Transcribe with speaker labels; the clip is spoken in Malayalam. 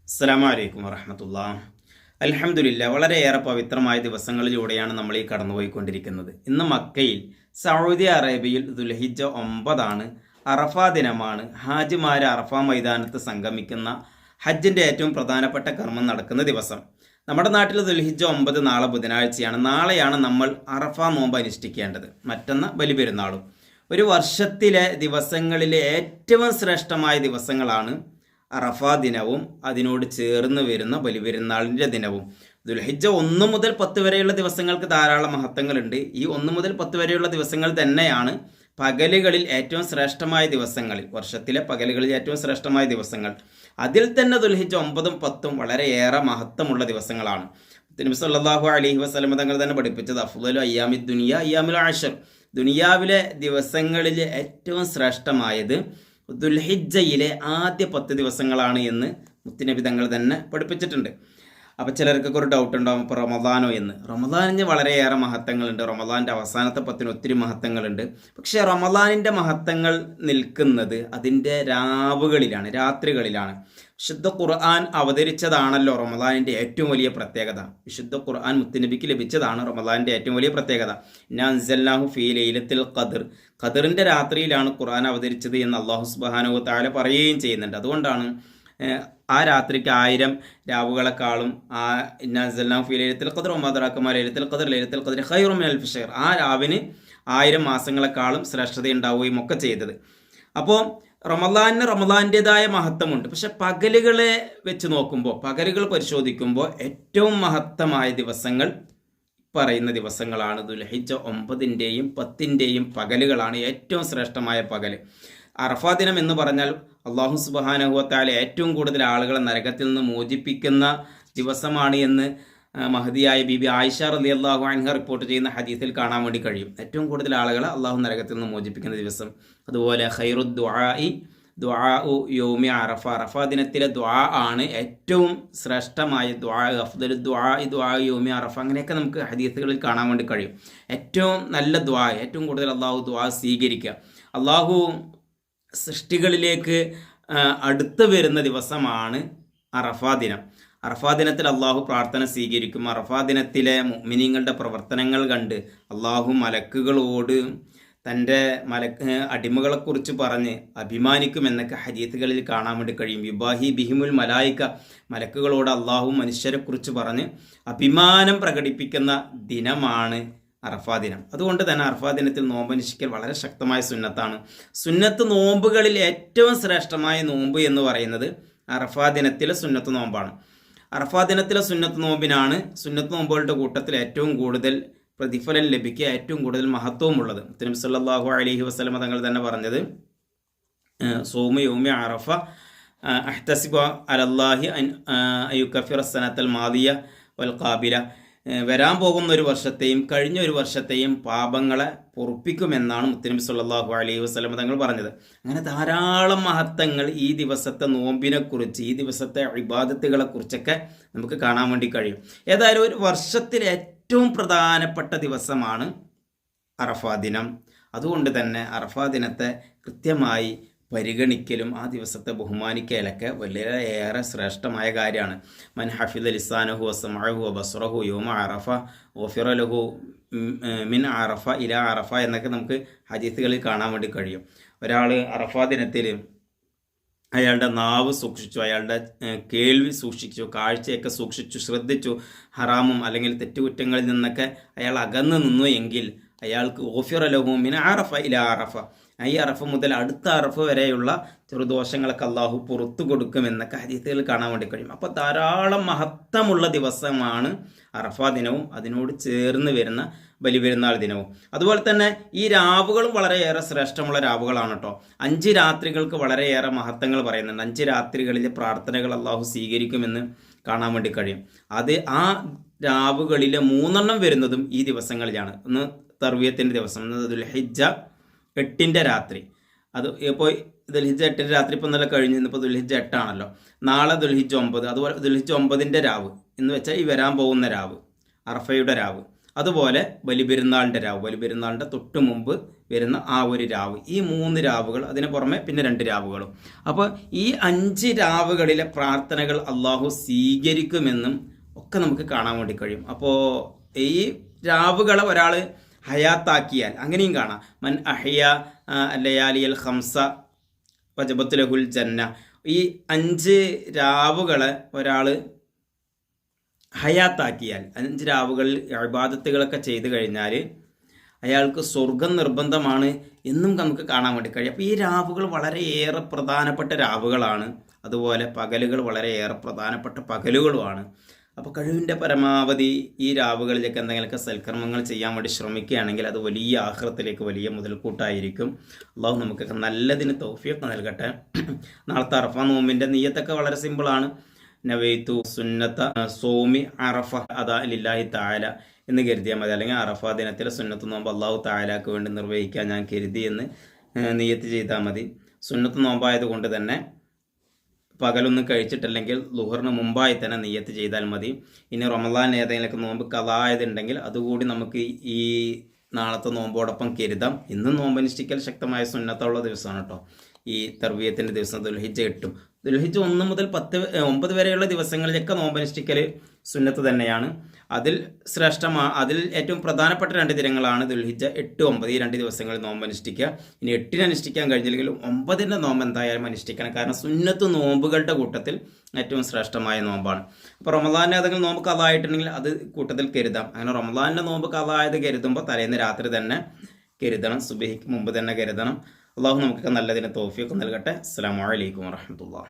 Speaker 1: അസ്സലാമു അലൈക്കും വറഹ്മത്തുള്ളാഹി. അൽഹംദുലില്ലാ, വളരെയേറെ പവിത്രമായ ദിവസങ്ങളിലൂടെയാണ് നമ്മൾ ഈ കടന്നുപോയിക്കൊണ്ടിരിക്കുന്നത്. ഇന്ന് മക്കയിൽ സൗദി അറേബ്യയിൽ ദുൽഹിജ്ജ 9 അറഫ ദിനമാണ്. ഹാജിമാര് അറഫ മൈതാനത്ത് സംഗമിക്കുന്ന ഹജ്ജിന്റെ ഏറ്റവും പ്രധാനപ്പെട്ട കർമ്മം നടക്കുന്ന ദിവസം. നമ്മുടെ നാട്ടിൽ ദുൽഹിജ്ജ 9 നാളെ ബുധനാഴ്ചയാണ്. നാളെയാണ് നമ്മൾ അറഫ നോമ്പ് അനുഷ്ഠിക്കേണ്ടത്. മറ്റന്ന് ബലിപെരുന്നാളും. ഒരു വർഷത്തിലെ ദിവസങ്ങളിലെ ഏറ്റവും ശ്രേഷ്ഠമായ ദിവസങ്ങളാണ് അറഫ ദിനവും അതിനോട് ചേർന്ന് വരുന്ന ബലിപെരുന്നാളിൻ്റെ ദിനവും. ദുൽഹിജ്ജ 1 മുതൽ 10 വരെയുള്ള ദിവസങ്ങൾക്ക് ധാരാളം മഹത്വങ്ങളുണ്ട്. ഈ 1 മുതൽ 10 വരെയുള്ള ദിവസങ്ങൾ തന്നെയാണ് പകലുകളിൽ ഏറ്റവും ശ്രേഷ്ഠമായ ദിവസങ്ങൾ, വർഷത്തിലെ പകലുകളിൽ ഏറ്റവും ശ്രേഷ്ഠമായ ദിവസങ്ങൾ. അതിൽ തന്നെ ദുൽഹിജ്ജ 9ഉം 10ഉം വളരെയേറെ മഹത്വമുള്ള ദിവസങ്ങളാണ്. നബി സല്ലല്ലാഹു അലൈഹി വസല്ലം തങ്ങൾ തന്നെ പഠിപ്പിച്ചത് അഫ്ളലു അയ്യാമി ദുനിയ അയ്യാമുൽ അശർ, ദുനിയാവിലെ ദിവസങ്ങളിൽ ഏറ്റവും ശ്രേഷ്ഠമായത് ദുൽഹിജ്ജയിലെ ആദ്യ 10 ദിവസങ്ങളാണ് എന്ന് മുത്തുനബി തങ്ങൾ തന്നെ പഠിപ്പിച്ചിട്ടുണ്ട്. അപ്പോൾ ചിലർക്കൊക്കെ ഒരു ഡൗട്ട് ഉണ്ടാവും, ഇപ്പോൾ റമദാനോ എന്ന്. റമദാനിന് വളരെയേറെ മഹത്വങ്ങളുണ്ട്. റമദാൻ്റെ അവസാനത്തെ 10 ഒത്തിരി മഹത്വങ്ങളുണ്ട്. പക്ഷേ റമദാനിൻ്റെ മഹത്വങ്ങൾ നിൽക്കുന്നത് അതിൻ്റെ രാവുകളിലാണ്, രാത്രികളിലാണ്. വിശുദ്ധ ഖുർആൻ അവതരിച്ചതാണല്ലോ റമദാനിൻ്റെ ഏറ്റവും വലിയ പ്രത്യേകത. വിശുദ്ധ ഖുർആൻ മുത്തുനബിക്ക് ലഭിച്ചതാണ് റമദാനിൻ്റെ ഏറ്റവും വലിയ പ്രത്യേകത. ഇന്നാ അൻസൽനാഹു ഫീ ലൈലത്തുൽ ഖദ്ർ, ഖദറിൻ്റെ രാത്രിയിലാണ് ഖുർആൻ അവതരിച്ചത് എന്ന് അല്ലാഹു സുബ്ഹാനഹു വ തആല പറയുകയും ചെയ്യുന്നുണ്ട്. അതുകൊണ്ടാണ് ആ രാത്രിക്ക് 1000 രാവുകളെക്കാളും ഇന്നാ അൻസൽനാഹു ഫീ ലൈലത്തുൽ ഖദ്ർ വമാ അദ്റാക മാ ലൈലത്തുൽ ഖദ്ർ ലൈലത്തുൽ ഖദ്രി ഖൈറും മിനൽ അൽഫി ശഹർ, ആ രാവിന് 1000 മാസങ്ങളെക്കാളും ശ്രേഷ്ഠതയുണ്ടാവുകയും ഒക്കെ ചെയ്തത്. അപ്പോൾ റമദാൻ്റെതായ മഹത്വമുണ്ട്. പക്ഷെ പകലുകളെ വെച്ച് നോക്കുമ്പോൾ, പകലുകൾ പരിശോധിക്കുമ്പോൾ ഏറ്റവും മഹത്തമായ ദിവസങ്ങൾ പറയുന്ന ദിവസങ്ങളാണ്. ദുൽഹിജ്ജ 9ൻ്റെയും 10ൻ്റെയും പകലുകളാണ് ഏറ്റവും ശ്രേഷ്ഠമായ പകൽ. അറഫാ ദിനം എന്ന് പറഞ്ഞാൽ അല്ലാഹു സുബ്ഹാനഹു വ തആല ഏറ്റവും കൂടുതൽ ആളുകളെ നരകത്തിൽ നിന്ന് മോചിപ്പിക്കുന്ന ദിവസമാണ് എന്ന് മഹദിയായ ബീബി ആയിഷ റളിയല്ലാഹു അൻഹ റിപ്പോർട്ട് ചെയ്യുന്ന ഹദീസിൽ കാണാൻ വേണ്ടി കഴിയും. ഏറ്റവും കൂടുതൽ ആളുകളെ അള്ളാഹു നരകത്തിൽ നിന്ന് മോചിപ്പിക്കുന്ന ദിവസം. അതുപോലെ ഖൈറു ദുആഉ യൗമി അറഫ, അറഫ ദിനത്തിലെ ദുആ ആണ് ഏറ്റവും ശ്രേഷ്ഠമായ ദുആ. അഫ്ദലു ദുആഉ യൗമി അറഫ, അങ്ങനെയൊക്കെ നമുക്ക് ഹദീസുകളിൽ കാണാൻ വേണ്ടി കഴിയും. ഏറ്റവും നല്ല ദുആ, ഏറ്റവും കൂടുതൽ അള്ളാഹു ദുആ സ്വീകരിക്കുക. അള്ളാഹു സൃഷ്ടികളിലേക്ക് അടുത്ത് വരുന്ന ദിവസമാണ് അറഫാ ദിനം. അറഫാ ദിനത്തിൽ അള്ളാഹു പ്രാർത്ഥന സ്വീകരിക്കും. അറഫാ ദിനത്തിലെ മുഅ്മിനീങ്ങളുടെ പ്രവർത്തനങ്ങൾ കണ്ട് അള്ളാഹു മലക്കുകളോട് തൻ്റെ അടിമകളെക്കുറിച്ച് പറഞ്ഞ് അഭിമാനിക്കുമെന്നൊക്കെ ഹദീസുകളിൽ കാണാൻ വേണ്ടി കഴിയും. യുബാഹി ബിഹിമുൽ മലായിക, മലക്കുകളോട് അള്ളാഹു മനുഷ്യരെക്കുറിച്ച് പറഞ്ഞ് അഭിമാനം പ്രകടിപ്പിക്കുന്ന ദിനമാണ് അറഫാ ദിനം. അതുകൊണ്ട് തന്നെ അറഫാ ദിനത്തിൽ നോമ്പനുഷ്ഠിക്കൽ വളരെ ശക്തമായ സുന്നത്താണ്. സുന്നത്ത് നോമ്പുകളിൽ ഏറ്റവും ശ്രേഷ്ഠമായ നോമ്പ് എന്ന് പറയുന്നത് അറഫാ ദിനത്തിലെ സുന്നത്ത് നോമ്പാണ്. അറഫാ ദിനത്തിലെ സുന്നത്ത് നോമ്പിനാണ് സുന്നത്ത് നോമ്പുകളുടെ കൂട്ടത്തിൽ ഏറ്റവും കൂടുതൽ പ്രതിഫലം ലഭിക്കുക, ഏറ്റവും കൂടുതൽ മഹത്വമുള്ളത്. നബി സല്ലല്ലാഹു അലൈഹി വസല്ലം തങ്ങൾ തന്നെ പറഞ്ഞത് സൗമു യൗമി അറഫ അഹ്തസിബു അലല്ലാഹി അൻ യുകഫിറ സനത്തൽ മാദിയ വൽ ഖാബില, വരാൻ പോകുന്ന ഒരു വർഷത്തെയും കഴിഞ്ഞ ഒരു വർഷത്തെയും പാപങ്ങളെ പൊറുപ്പിക്കുമെന്നാണ് മുത്തുനബി സല്ലല്ലാഹു അലൈഹി വസല്ലം തങ്ങൾ പറഞ്ഞത്. അങ്ങനെ ധാരാളം മഹത്വങ്ങൾ ഈ ദിവസത്തെ നോമ്പിനെക്കുറിച്ച്, ഈ ദിവസത്തെ ഇബാദത്തുകളെ കുറിച്ചൊക്കെ നമുക്ക് കാണാൻ വേണ്ടി കഴിയും. ഏതായാലും ഒരു വർഷത്തിൽ ഏറ്റവും പ്രധാനപ്പെട്ട ദിവസമാണ് അറഫാ ദിനം. അതുകൊണ്ട് തന്നെ അറഫാ ദിനത്തെ കൃത്യമായി പരിഗണിക്കലും ആ ദിവസത്തെ ബഹുമാനിക്കലൊക്കെ വളരെയേറെ ശ്രേഷ്ഠമായ കാര്യമാണ്. മൻ ഹഫിദ ലിസാനഹു വസമഅഹു വബസ്റഹു യൗമ അറഫ ഗുഫിറ ലഹു മിൻ അറഫ ഇലാ അറഫ എന്നൊക്കെ നമുക്ക് ഹദീസുകളിൽ കാണാൻ വേണ്ടി കഴിയും. ഒരാൾ അറഫാ ദിനത്തിൽ അയാളുടെ നാവ് സൂക്ഷിച്ചു, അയാളുടെ കേൾവി സൂക്ഷിച്ചു, കാഴ്ചയൊക്കെ സൂക്ഷിച്ചു, ശ്രദ്ധിച്ചു, ഹറാമും അല്ലെങ്കിൽ തെറ്റുകുറ്റങ്ങളിൽ നിന്നൊക്കെ അയാൾ അകന്നു നിന്നു എങ്കിൽ അയാൾക്ക് ഗുഫിറ ലഹു മിൻ അറഫ ഇലാ അറഫ, ഈ അറഫ മുതൽ അടുത്ത അറഫ വരെയുള്ള ചെറുദോഷങ്ങളൊക്കെ അള്ളാഹു പുറത്തു കൊടുക്കുമെന്നൊക്കെ ഹദീസുകളിൽ കാണാൻ വേണ്ടി കഴിയും. അപ്പോൾ ധാരാളം മഹത്വമുള്ള ദിവസമാണ് അറഫാ ദിനവും അതിനോട് ചേർന്ന് വരുന്ന ബലിപെരുന്നാൾ ദിനവും. അതുപോലെ തന്നെ ഈ രാവുകളും വളരെയേറെ ശ്രേഷ്ഠമുള്ള രാവുകളാണ് കേട്ടോ. 5 രാത്രികൾക്ക് വളരെയേറെ മഹത്വങ്ങൾ പറയുന്നുണ്ട്. 5 രാത്രികളിലെ പ്രാർത്ഥനകൾ അള്ളാഹു സ്വീകരിക്കുമെന്ന് കാണാൻ വേണ്ടി കഴിയും. അത് ആ രാവുകളിലെ 3 വരുന്നതും ഈ ദിവസങ്ങളിലാണ്. ഒന്ന് തർവിയത്തിൻ്റെ ദിവസം, ദുൽഹിജ്ജ 8ൻ്റെ രാത്രി. അത് ഇപ്പോൾ ദുൽഹിജ്ജ 8ൻ്റെ രാത്രി ഇപ്പോൾ ഇന്നലെ കഴിഞ്ഞ്, ഇന്നിപ്പോൾ ദുൽഹിജ്ജ 8 ആണല്ലോ. നാളെ ദുൽഹിജ്ജ 9, അതുപോലെ ദുൽഹിജ്ജ 9ൻ്റെ രാവ് എന്ന് വെച്ചാൽ ഈ വരാൻ പോകുന്ന രാവ്, അറഫയുടെ രാവ്. അതുപോലെ ബലിപെരുന്നാളിൻ്റെ രാവ്, ബലിപെരുന്നാളിൻ്റെ തൊട്ട് മുമ്പ് വരുന്ന ആ ഒരു രാവ്, ഈ 3 രാവുകൾ, അതിന് പുറമെ പിന്നെ 2 രാവുകളും. അപ്പോൾ ഈ 5 രാവുകളിലെ പ്രാർത്ഥനകൾ അള്ളാഹു സ്വീകരിക്കുമെന്നും ഒക്കെ നമുക്ക് കാണാൻ വേണ്ടി കഴിയും. അപ്പോൾ ഈ രാവുകളെ ഒരാൾ ഹയാത്താക്കിയാൽ അങ്ങനെയും കാണാം. മൻ അഹ്യ ലയാലിയൽ ഖംസ വജബത്ത് ലഹുൽ ജന്ന. ഈ 5 രാവുകളെ ഒരാൾ ഹയാത്താക്കിയാൽ, 5 രാവുകളിൽ ഇബാദത്തുകളൊക്കെ ചെയ്തു കഴിഞ്ഞാൽ അയാൾക്ക് സ്വർഗം നിർബന്ധമാണ് എന്നും നമുക്ക് കാണാൻ വേണ്ടി കഴിയും. അപ്പോൾ ഈ രാവുകൾ വളരെയേറെ പ്രധാനപ്പെട്ട രാവുകളാണ്. അതുപോലെ പകലുകൾ വളരെയേറെ പ്രധാനപ്പെട്ട പകലുകളുമാണ്. അപ്പോൾ കഴിവിൻ്റെ പരമാവധി ഈ രാവുകളിലേക്ക് എന്തെങ്കിലുമൊക്കെ സൽക്കർമ്മങ്ങൾ ചെയ്യാൻ വേണ്ടി ശ്രമിക്കുകയാണെങ്കിൽ അത് വലിയ ആഖിറത്തിലേക്ക് വലിയ മുതൽക്കൂട്ടായിരിക്കും. അള്ളാഹു നമുക്കൊക്കെ നല്ലതിന് തൗഫീഖ് നൽകട്ടെ. നാളത്തെ അറഫ നോമ്പിൻ്റെ നിയ്യത്തൊക്കെ വളരെ സിമ്പിളാണ്. നവൈതു സുന്നത്ത സോമി അറഫ അദാ ലില്ലാഹി തആല എന്ന് കരുതിയാൽ മതി. അല്ലെങ്കിൽ അറഫ ദിനത്തിലെ സുന്നത്ത് നോമ്പ് അള്ളാഹു തആലാക്ക് വേണ്ടി നിർവഹിക്കാൻ ഞാൻ കരുതി എന്ന് നിയ്യത്ത് ചെയ്താൽ മതി. സുന്നത്ത് നോമ്പായതുകൊണ്ട് തന്നെ പകലൊന്നും കഴിച്ചിട്ടില്ലെങ്കിൽ ളുഹറിന് മുമ്പായി തന്നെ നിയ്യത്ത് ചെയ്താൽ മതി. ഇനി റമളാൻ ഏതെങ്കിലുമൊക്കെ നോമ്പ് കളായതുണ്ടെങ്കിൽ അതുകൂടി നമുക്ക് ഈ നാളത്തെ നോമ്പോടൊപ്പം കരുതാം. ഇന്നും നോമ്പനുഷ്ഠിക്കൽ ശക്തമായ സുന്നത്തുള്ള ദിവസമാണ് കേട്ടോ. ഈ തർവിയത്തിൻ്റെ ദിവസം ദുൽഹിജ്ജ 8, ദുൽഹിജ്ജ 1 മുതൽ 9 വരെയുള്ള ദിവസങ്ങളിലൊക്കെ നോമ്പനുഷ്ഠിക്കൽ സുന്നത്ത് തന്നെയാണ്. അതിൽ അതിൽ ഏറ്റവും പ്രധാനപ്പെട്ട 2 ദിനങ്ങളാണ് ദുൽഹിജ്ജ 8, 9. ഈ 2 ദിവസങ്ങളിൽ നോമ്പനുഷ്ഠിക്കുക. ഇനി 8-ന് അനുഷ്ഠിക്കാൻ കഴിഞ്ഞില്ലെങ്കിലും 9-ൻ്റെ നോമ്പ് എന്തായാലും അനുഷ്ഠിക്കണം. കാരണം സുന്നത്ത് നോമ്പുകളുടെ കൂട്ടത്തിൽ ഏറ്റവും ശ്രേഷ്ഠമായ നോമ്പാണ്. അപ്പോൾ റമളാനിൻ്റെ ഏതെങ്കിലും നോമ്പ് കഥായിട്ടുണ്ടെങ്കിൽ അത് കൂട്ടത്തിൽ കരുതാം. അങ്ങനെ റമളാനിൻ്റെ നോമ്പ് കഥായത് കരുതുമ്പോൾ തലേന്ന് രാത്രി തന്നെ കരുതണം, സുബഹിക്ക് മുമ്പ് തന്നെ കരുതണം. അള്ളാഹു നമുക്ക് നല്ലതിന് തൗഫീഖ് നൽകട്ടെ. അസ്സലാമു അലൈക്കും വറഹ്മത്തുള്ളാഹി.